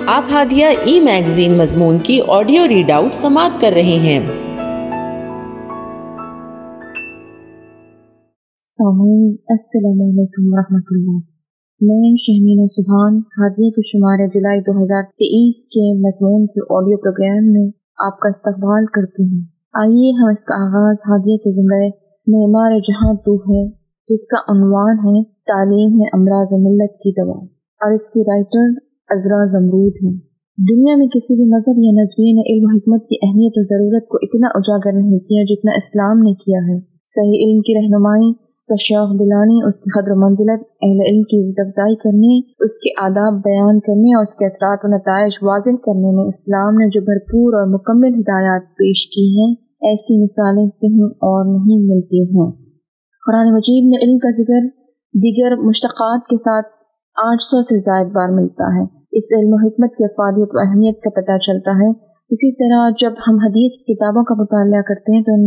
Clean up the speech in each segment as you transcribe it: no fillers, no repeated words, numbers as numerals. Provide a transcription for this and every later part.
آپ ہادیہ ای میگزین مضمون کی آڈیو ریڈ آؤٹ سماعت کر رہے ہیں۔ سامعین السلام علیکم ورحمۃ اللہ۔ میں شہمینہ سبحان ہادیہ کے شمارہ جولائی 2023 کے مضمون کے آڈیو پروگرام میں آپ کا استقبال کرتی ہوں۔ آئیے ہم اس کا آغاز ہادیہ کے جملے معمار جہاں تو ہے، جس کا عنوان ہے تعلیم ہے امراض ملت کی دوا، اور اس کی رائٹر عذرا زمرود ہیں۔ دنیا میں کسی بھی مذہب یا نظریے نے علم و حکمت کی اہمیت و ضرورت کو اتنا اجاگر نہیں کیا جتنا اسلام نے کیا ہے۔ صحیح علم کی رہنمائی، اس کا شوق دلانی، اس کی قدر و منزلت، اہل علم کی عزت افزائی کرنے، اس کے آداب بیان کرنے اور اس کے اثرات و نتائج واضح کرنے میں اسلام نے جو بھرپور اور مکمل ہدایات پیش کی ہیں، ایسی مثالیں کہیں اور نہیں ملتی ہیں۔ قرآن مجید میں علم کا ذکر دیگر مشتقات کے ساتھ 800 سے زائد بار ملتا ہے۔ اس علم و حکمت کی افادیت و اہمیت کا پتہ چلتا ہے۔ اسی طرح جب ہم حدیث کتابوں کا مطالعہ کرتے ہیں تو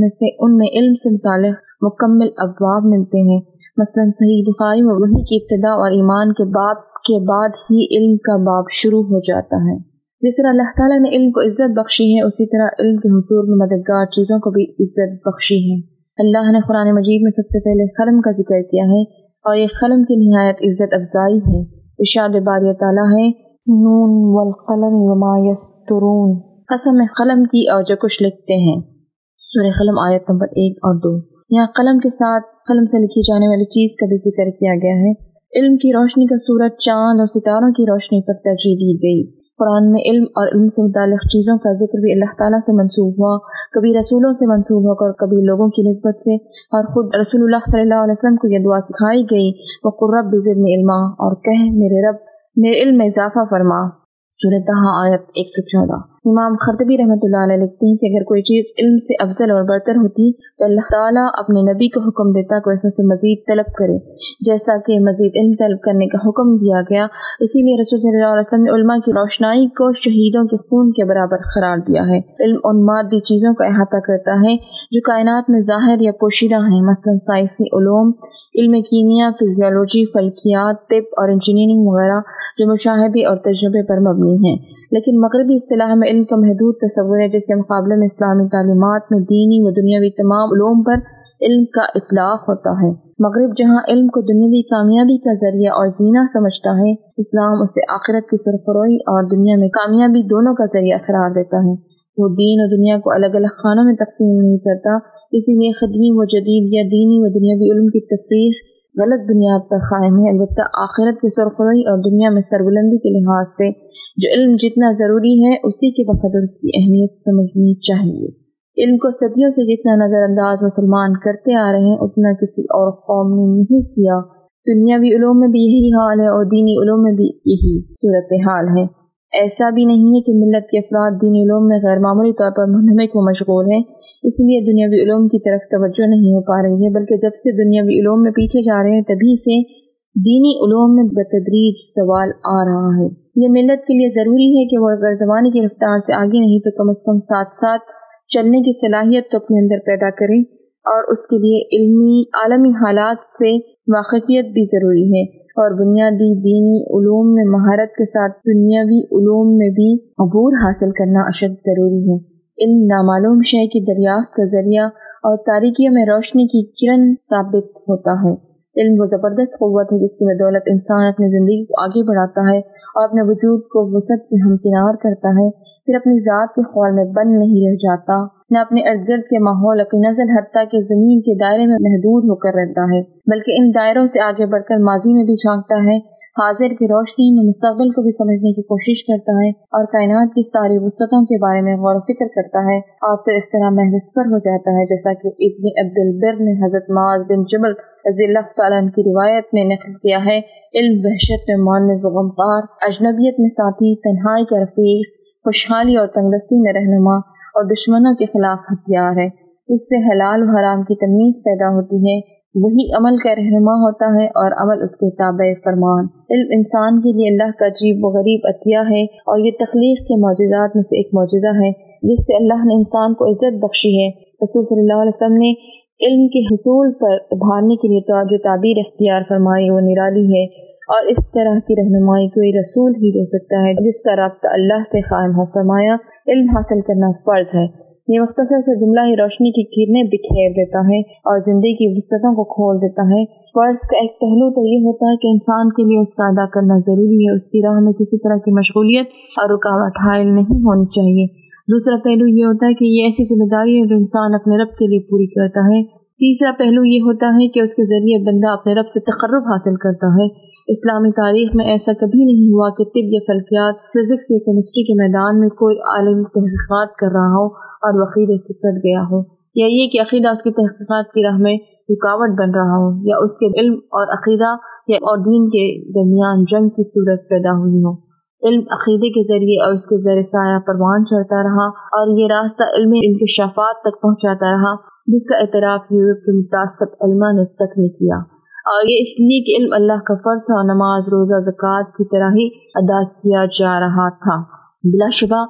ان میں علم سے متعلق مکمل ابواب ملتے ہیں۔ مثلا صحیح بخاری میں وحی کی ابتدا اور ایمان کے باب کے بعد ہی علم کا باب شروع ہو جاتا ہے۔ جس طرح اللہ تعالیٰ نے علم کو عزت بخشی ہے، اسی طرح علم کے حصول میں مددگار چیزوں کو بھی عزت بخشی ہے۔ اللہ نے قرآن مجید میں سب سے پہلے قلم کا ذکر کیا ہے اور یہ قلم کی نہایت عزت افزائی ہے۔ ارشاد باری تعالیٰ ہے نون والقلم وما یسطرون، قسم قلم کی اور جو کچھ لکھتے ہیں۔ سورہ قلم آیت نمبر 1 اور 2۔ یہاں قلم کے ساتھ قلم سے لکھی جانے والی چیز کا بھی ذکر کیا گیا ہے۔ علم کی روشنی کا سورج، چاند اور ستاروں کی روشنی پر ترجیح دی گئی۔ قرآن میں علم اور علم سے متعلق چیزوں کا ذکر بھی اللہ تعالیٰ سے منسوب ہوا، کبھی رسولوں سے منسوب ہو کر کبھی لوگوں کی نسبت سے، اور خود رسول اللہ صلی اللہ علیہ وسلم کو یہ دعا سکھائی گئی وَقُلْ رَبِّ زِدْنِی عِلْمًا، اور کہہ میرے رب میرے علم میں اضافہ فرما۔ سورہ طٰہٰ آیت 114۔ امام قرطبی رحمۃ اللہ علیہ لکھتے ہیں کہ اگر کوئی چیز علم سے افضل اور برتر ہوتی تو اللہ تعالیٰ اپنے نبی کو حکم دیتا کہ اس میں سے مزید طلب کرے، جیسا کہ مزید علم طلب کرنے کا حکم دیا گیا۔ اسی لیے رسول صلی اللہ علیہ وسلم نے علماء کی روشنائی کو شہیدوں کے خون کے برابر قرار دیا ہے۔ علم ان مادی چیزوں کا احاطہ کرتا ہے جو کائنات میں ظاہر یا پوشیدہ ہیں، مثلا سائنسی علوم، علم کیمیا، فزیولوجی، فلکیات، طب اور انجینئرنگ وغیرہ جو مشاہدے اور تجربے پر مبنی ہیں۔ لیکن مغربی اصطلاح میں علم کا محدود تصور ہے، جس کے مقابلے میں اسلامی تعلیمات میں دینی و دنیاوی تمام علوم پر علم کا اطلاق ہوتا ہے۔ مغرب جہاں علم کو دنیاوی کامیابی کا ذریعہ اور زینہ سمجھتا ہے، اسلام اسے آخرت کی سرخروئی اور دنیا میں کامیابی دونوں کا ذریعہ قرار دیتا ہے۔ وہ دین و دنیا کو الگ الگ خانوں میں تقسیم نہیں کرتا، اسی لیے قدیم و جدید یا دینی و دنیاوی علم کی تفریق غلط بنیاد پر قائم ہے۔ البتہ آخرت کی سرخروئی اور دنیا میں سربلندی کے لحاظ سے جو علم جتنا ضروری ہے، اسی کے بقدر اس کی اہمیت سمجھنی چاہیے۔ علم کو صدیوں سے جتنا نظر انداز مسلمان کرتے آ رہے ہیں، اتنا کسی اور قوم نے نہیں کیا۔ دنیاوی علوم میں بھی یہی حال ہے اور دینی علوم میں بھی یہی صورتحال ہے۔ ایسا بھی نہیں ہے کہ ملت کے افراد دینی علوم میں غیر معمولی طور پر منہمک و مشغول ہیں، اس لیے دنیاوی علوم کی طرف توجہ نہیں ہو پا رہی ہے، بلکہ جب سے دنیاوی علوم میں پیچھے جا رہے ہیں تبھی سے دینی علوم میں بتدریج سوال آ رہا ہے۔ یہ ملت کے لیے ضروری ہے کہ وہ اگر زمانے کی رفتار سے آگے نہیں تو کم از کم ساتھ ساتھ چلنے کی صلاحیت تو اپنے اندر پیدا کریں، اور اس کے لیے علمی عالمی حالات سے واقفیت بھی ضروری ہے، اور بنیادی دینی علوم میں مہارت کے ساتھ دنیاوی علوم میں بھی عبور حاصل کرنا اشد ضروری ہے۔ علم نامعلوم شے کی دریافت کا ذریعہ اور تاریکیوں میں روشنی کی کرن ثابت ہوتا ہے۔ علم وہ زبردست قوت ہے جس کی بدولت انسان اپنی زندگی کو آگے بڑھاتا ہے اور اپنے وجود کو وسعت سے ہمکنار کرتا ہے، پھر اپنی ذات کے خول میں بند نہیں رہ جاتا، نہ اپنے ارد گرد کے ماحول، اپنی نزل حتیٰ کہ زمین کے دائرے میں محدود ہو کر رہتا ہے، بلکہ ان دائروں سے آگے بڑھ کر ماضی میں بھی جھانکتا ہے، حاضر کی روشنی میں مستقبل کو بھی سمجھنے کی کوشش کرتا ہے، اور کائنات کی ساری وسعتوں کے بارے میں غور و فکر کرتا ہے، اور پھر اس طرح محوِس پر ہو جاتا ہے، جیسا کہ ابن عبد البر نے حضرت معاذ بن جبل رضی اللہ تعالیٰ عنہ کی روایت میں نقل کیا ہے۔ علم وحشت میں مونس و غمخوار، اجنبیت میں ساتھی، تنہائی کا رفیق، خوشحالی اور تنگدستی میں رہنما، اور دشمنوں کے خلاف ہتھیار ہے۔ اس سے حلال و حرام کی تمیز پیدا ہوتی ہے، وہی عمل کا رہنما ہوتا ہے اور عمل اس کے تابع فرمان۔ علم انسان کے لیے اللہ کا عجیب و غریب عطیہ ہے، اور یہ تخلیق کے معجزات میں سے ایک معجزہ ہے جس سے اللہ نے انسان کو عزت بخشی ہے۔ رسول صلی اللہ علیہ وسلم نے علم کے حصول پر ابھارنے کے لیے جو تعبیر اختیار فرمائی وہ نرالی ہے۔ اور اس طرح کی رہنمائی کوئی رسول ہی دے سکتا ہے جس کا رابطہ اللہ سے قائم ہو۔ فرمایا علم حاصل کرنا فرض ہے۔ یہ مختصر سے جملہ ہی روشنی کی کرنیں بکھیر دیتا ہے اور زندگی کی وسعتوں کو کھول دیتا ہے۔ فرض کا ایک پہلو تو یہ ہوتا ہے کہ انسان کے لیے اس کا ادا کرنا ضروری ہے، اس کی راہ میں کسی طرح کی مشغولیت اور رکاوٹ حائل نہیں ہونی چاہیے۔ دوسرا پہلو یہ ہوتا ہے کہ یہ ایسی ذمہ داری ہے جو انسان اپنے رب کے لیے پوری کرتا ہے۔ تیسرا پہلو یہ ہوتا ہے کہ اس کے ذریعے بندہ اپنے رب سے تقرب حاصل کرتا ہے۔ اسلامی تاریخ میں ایسا کبھی نہیں ہوا کہ طب یا فلکیات، فزکس یا کیمسٹری کے میدان میں کوئی عالم تحقیقات کر رہا ہو اور وہ عقیدے سے کٹ گیا ہو، یا یہ کہ عقیدہ اس کی تحقیقات کی راہ میں رکاوٹ بن رہا ہو، یا اس کے علم اور عقیدہ اور دین کے درمیان جنگ کی صورت پیدا ہوئی ہو۔ علم عقیدے کے ذریعے اور اس کے زیر سایہ پروان چڑھتا رہا اور یہ راستہ علمی انکشافات تک پہنچاتا رہا جس کا اعتراف یورپ کے متعصب علماء نے تک نہیں کیا، اور یہ اس لیے کہ علم اللہ کا فرض تھا اور نماز، روزہ، زکوٰۃ کی طرح ہی ادا کیا جا رہا تھا۔ بلا شبہ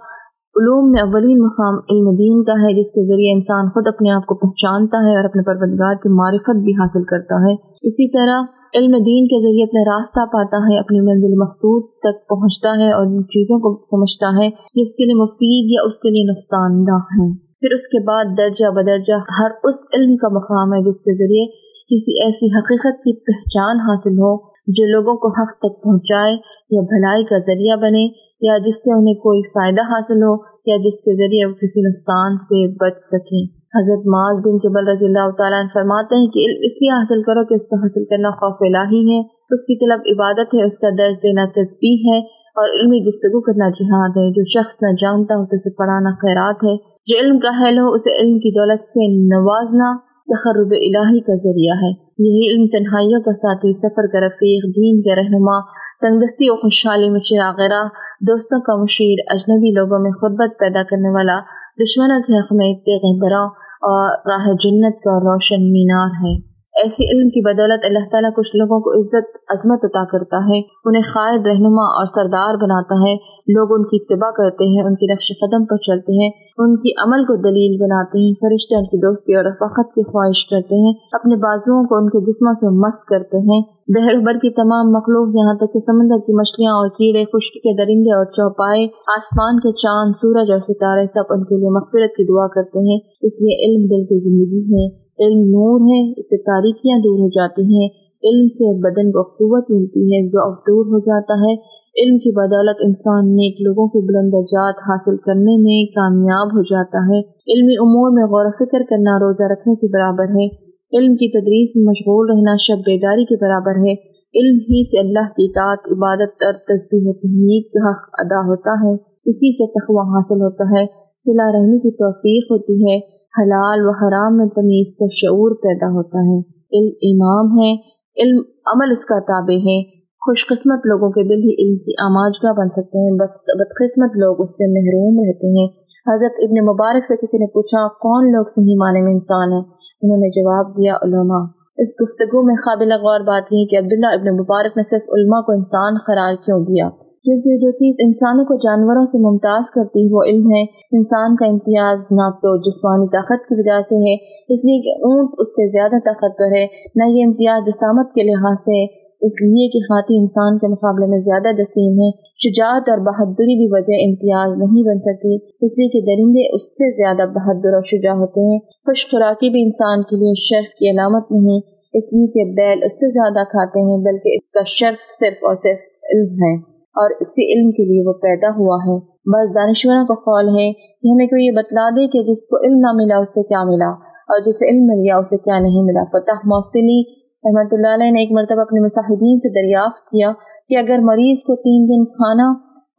علوم میں اولین مقام علم دین کا ہے جس کے ذریعے انسان خود اپنے آپ کو پہچانتا ہے اور اپنے پروردگار کی معرفت بھی حاصل کرتا ہے۔ اسی طرح علم دین کے ذریعے اپنا راستہ پاتا ہے، اپنی منزل مقصود تک پہنچتا ہے اور ان چیزوں کو سمجھتا ہے جو اس کے لیے مفید یا اس کے لیے نقصان دہ ہیں۔ پھر اس کے بعد درجہ بدرجہ ہر اس علم کا مقام ہے جس کے ذریعے کسی ایسی حقیقت کی پہچان حاصل ہو جو لوگوں کو حق تک پہنچائے یا بھلائی کا ذریعہ بنے، یا جس سے انہیں کوئی فائدہ حاصل ہو، یا جس کے ذریعے وہ کسی نقصان سے بچ سکیں۔ حضرت معاذ بن جبل رضی اللہ تعالیٰ عنہ فرماتے ہیں کہ علم اس لیے حاصل کرو کہ اس کا حاصل کرنا خوف الہی ہے، اس کی طلب عبادت ہے، اس کا درس دینا تسبیح ہے، اور علمی گفتگو کرنا جہاد ہے۔ جو شخص نہ جانتا ہو تو اسے پڑھانا خیرات ہے، جو علم کا اہل ہو اسے علم کی دولت سے نوازنا تقرب الہی کا ذریعہ ہے۔ یہی علم تنہائیوں کا ساتھی، سفر کا رفیق، دین کا رہنما، تنگدستی و خوشحالی میں چراغ راہ، دوستوں کا مشیر، اجنبی لوگوں میں غربت پیدا کرنے والا، دشمنوں کے حق میں تیغ برا اور راہ جنت کا روشن مینار ہے۔ ایسی علم کی بدولت اللہ تعالیٰ کچھ لوگوں کو عزت عظمت عطا کرتا ہے، انہیں قائد، رہنما اور سردار بناتا ہے، لوگ ان کی اتباع کرتے ہیں، ان کی نقش قدم پر چلتے ہیں، ان کی عمل کو دلیل بناتے ہیں، فرشتے ان کی دوستی اور رفاقت کی خواہش کرتے ہیں، اپنے بازوؤں کو ان کے جسموں سے مس کرتے ہیں۔ بحر بر کی تمام مخلوق یہاں تک کہ سمندر کی مچھلیاں اور کیڑے، خشکی کے درندے اور چوپائے، آسمان کے چاند، سورج اور ستارے سب ان کے لیے مغفرت کی دعا کرتے ہیں۔ اس لیے علم دل کی زندگی ہے، علم نور ہے، اس سے تاریکیاں دور ہو جاتی ہیں، علم سے بدن کو قوت ملتی ہے، ضعف دور ہو جاتا ہے۔ علم کی بدولت انسان نیک لوگوں کی بلند درجات حاصل کرنے میں کامیاب ہو جاتا ہے۔ علمی امور میں غور و فکر کرنا روزہ رکھنے کے برابر ہے، علم کی تدریس میں مشغول رہنا شب بیداری کے برابر ہے۔ علم ہی سے اللہ کی اطاعت، عبادت اور تسبیح و تحمید کا حق ادا ہوتا ہے، اسی سے تقوی حاصل ہوتا ہے، صلہ رحمی کی توفیق ہوتی ہے، حلال و حرام میں تمیز کا شعور پیدا ہوتا ہے۔ علم امام ہے، علم عمل اس کا تابع ہے۔ خوش قسمت لوگوں کے دل ہی علم کی آماجگاہ بن سکتے ہیں، بس بدقسمت لوگ اس سے محروم رہتے ہیں۔ حضرت ابن مبارک سے کسی نے پوچھا کون لوگ صحیح معنی میں انسان ہیں؟ انہوں نے جواب دیا علماء۔ اس گفتگو میں قابل غور بات یہ کہ عبداللہ ابن مبارک نے صرف علماء کو انسان قرار کیوں دیا؟ کیونکہ جو چیز انسانوں کو جانوروں سے ممتاز کرتی ہے وہ علم ہے۔ انسان کا امتیاز نہ تو جسمانی طاقت کی وجہ سے ہے، اس لیے کہ اونٹ اس سے زیادہ طاقتور ہے، نہ یہ امتیاز جسامت کے لحاظ سے ہے، اس لیے کہ ہاتھی انسان کے مقابلے میں زیادہ جسیم ہے۔ شجاعت اور بہادری بھی وجہ امتیاز نہیں بن سکتی، اس لیے کہ درندے اس سے زیادہ بہادر اور شجاع ہوتے ہیں۔ خوش خوراکی بھی انسان کے لیے شرف کی علامت نہیں، اس لیے کہ بیل اس سے زیادہ کھاتے ہیں، بلکہ اس کا شرف صرف اور صرف علم ہے، اور اسی علم کے لیے وہ پیدا ہوا ہے۔ بس دانشوروں کا قول ہے کہ ہمیں کوئی یہ بتلا دے کہ جس کو علم نہ ملا اس سے کیا ملا، اور جسے علم مل گیا اسے کیا نہیں ملا۔ فتح موصلی رحمۃ اللہ علیہ نے ایک مرتبہ اپنے مصاحبین سے دریافت کیا کہ اگر مریض کو 3 دن کھانا،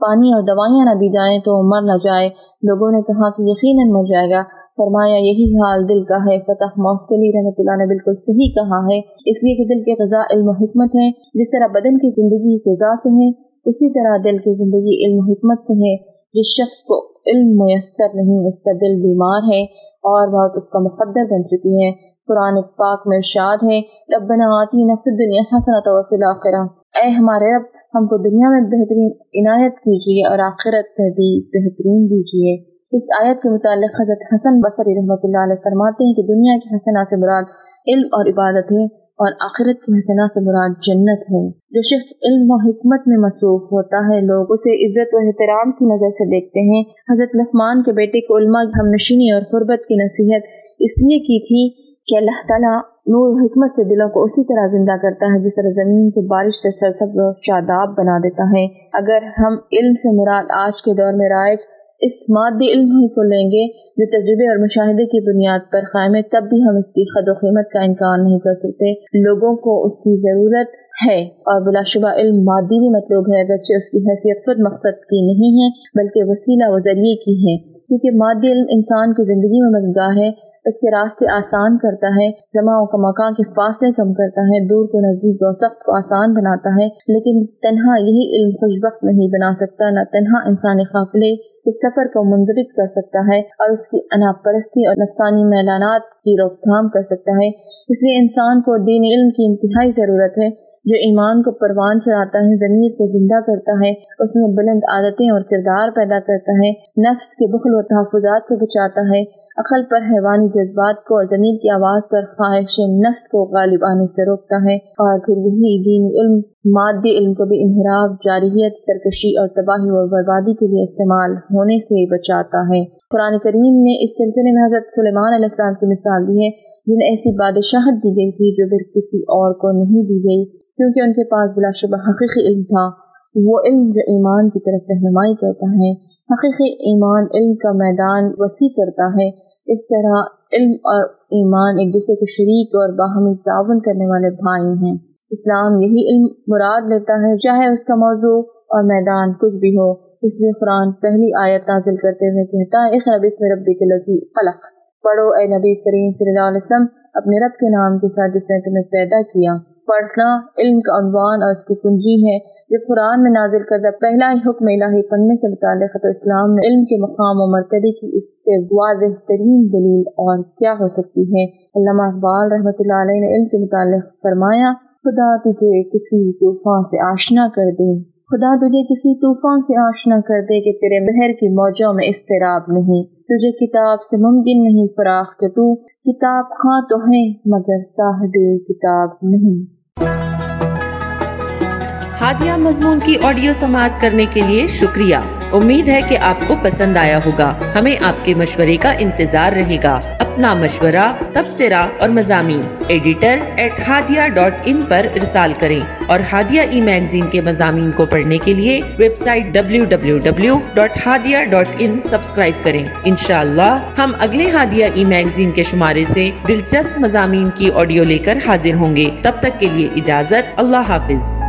پانی اور دوائیاں نہ دی جائیں تو مر نہ جائے؟ لوگوں نے کہا کہ یقیناً مر جائے گا۔ فرمایا یہی حال دل کا ہے۔ فتح موصلی رحمۃ اللہ نے بالکل صحیح کہا ہے، اس لیے کہ دل کی غذا علم و حکمت ہے۔ جس طرح بدن کی زندگی غذا سے ہے، اسی طرح دل کی زندگی علم و حکمت سے ہے۔ جس شخص کو علم میسر نہیں اس کا دل بیمار ہے اور بہت اس کا مقدر بن چکی ہے۔ قرآن پاک میں ارشاد ہے ربنا آتینا فی الدنیا حسنۃ وفی الآخرہ، اے ہمارے رب ہم کو دنیا میں بہترین عنایت کیجیے اور آخرت میں بھی بہترین دیجیے۔ اس آیت کے متعلق حضرت حسن بصری رحمۃ اللہ علیہ فرماتے ہیں کہ دنیا کی حسنہ سے مراد علم اور عبادت ہے۔ اور آخرت کی حسنہ سے مراد جنت ہے۔ جو شخص علم و حکمت میں مصروف ہوتا ہے لوگ اسے عزت و احترام کی نظر سے دیکھتے ہیں۔ حضرت لقمان کے بیٹے کو علماء کی ہمنشینی اور قربت کی نصیحت اس لیے کی تھی کہ اللہ تعالیٰ نور و حکمت سے دلوں کو اسی طرح زندہ کرتا ہے جس طرح زمین کو بارش سے سرسبز و شاداب بنا دیتا ہے۔ اگر ہم علم سے مراد آج کے دور میں رائج اس مادی علم ہی کو لیں گے جو تجربے اور مشاہدے کی بنیاد پر قائم ہے، تب بھی ہم اس کی قدر و قیمت کا انکار نہیں کر سکتے۔ لوگوں کو اس کی ضرورت ہے اور بلا شبہ علم مادی بھی مطلوب ہے، اگرچہ اس کی حیثیت خود مقصد کی نہیں ہے بلکہ وسیلہ و ذریعے کی ہے، کیونکہ مادی علم انسان کی زندگی میں مددگار ہے، اس کے راستے آسان کرتا ہے، زمان و مکان کے فاصلے کم کرتا ہے، دور کو نزدیک اور سخت کو آسان بناتا ہے، لیکن تنہا یہی علم خوشبخت نہیں بنا سکتا، نہ تنہا انسانی قافلے کے سفر کو منضبط کر سکتا ہے اور اس کی انا پرستی اور نفسانی میلانات کی روک تھام کر سکتا ہے۔ اس لیے انسان کو دین علم کی انتہائی ضرورت ہے جو ایمان کو پروان چڑھاتا ہے، ضمیر کو زندہ کرتا ہے، اس میں بلند عادتیں اور کردار پیدا کرتا ہے، نفس کے بخل و تحفظات سے بچاتا ہے، عقل پر حیوانی جذبات کو اور ضمیر کی آواز پر خواہش نفس کو غالب آنے سے روکتا ہے، اور پھر یہی دینی علم مادی علم کو بھی انحراف، جارحیت، سرکشی اور تباہی و بربادی کے لیے استعمال ہونے سے بچاتا ہے۔ قرآن کریم نے اس سلسلے میں حضرت سلیمان علیہ السلام کی مثال دی ہے جنہیں ایسی بادشاہت دی گئی تھی جو پھر کسی اور کو نہیں دی گئی، کیونکہ ان کے پاس بلا شبہ حقیقی علم تھا، وہ علم جو ایمان کی طرف رہنمائی کرتا ہے۔ حقیقی ایمان علم کا میدان وسیع کرتا ہے۔ اس طرح علم اور ایمان ایک دوسرے کے شریک اور باہمی تعاون کرنے والے بھائی ہیں۔ اسلام یہی علم مراد لیتا ہے چاہے اس کا موضوع اور میدان کچھ بھی ہو۔ اس لیے قرآن پہلی آیت نازل کرتے ہوئے کہتا ہے اقرأ بسم ربک الذی خلق، پڑھو اے نبی کریم صلی اللہ علیہ وسلم اپنے رب کے نام کے ساتھ جس نے تمہیں پیدا کیا۔ پڑھنا علم کا عنوان اور اس کی کنجی ہے۔ جب قرآن میں نازل کردہ پہلا ہی حکم الہی پڑھنے سے متعلق تو اسلام میں علم کے مقام و مرتبے کی اس سے واضح ترین دلیل اور کیا ہو سکتی ہے۔ علامہ اقبال رحمۃ اللہ علیہ نے علم کے متعلق فرمایا، خدا تجھے کسی طوفان سے آشنا کر دے، خدا تجھے کسی طوفان سے آشنا کر دے کہ تیرے بحر کی موجوں میں اضطراب نہیں، تجھے کتاب سے ممکن نہیں فراخ کہ تو کتاب خواں تو ہے مگر صاحب کتاب نہیں۔ ہادیہ مضمون کی آڈیو سماعت کرنے کے لیے شکریہ۔ امید ہے کہ آپ کو پسند آیا ہوگا۔ ہمیں آپ کے مشورے کا انتظار رہے گا۔ اپنا مشورہ، تبصرہ اور مضامین editor@hadia.in پر ارسال کریں اور ہادیہ ای میگزین کے مضامین کو پڑھنے کے لیے ویب سائٹ www.hadia.in سبسکرائب کریں۔ انشاءاللہ ہم اگلے ہادیہ ای میگزین کے شمارے سے دلچسپ مضامین کی آڈیو لے کر حاضر ہوں گے۔ تب تک کے لیے اجازت، اللہ حافظ۔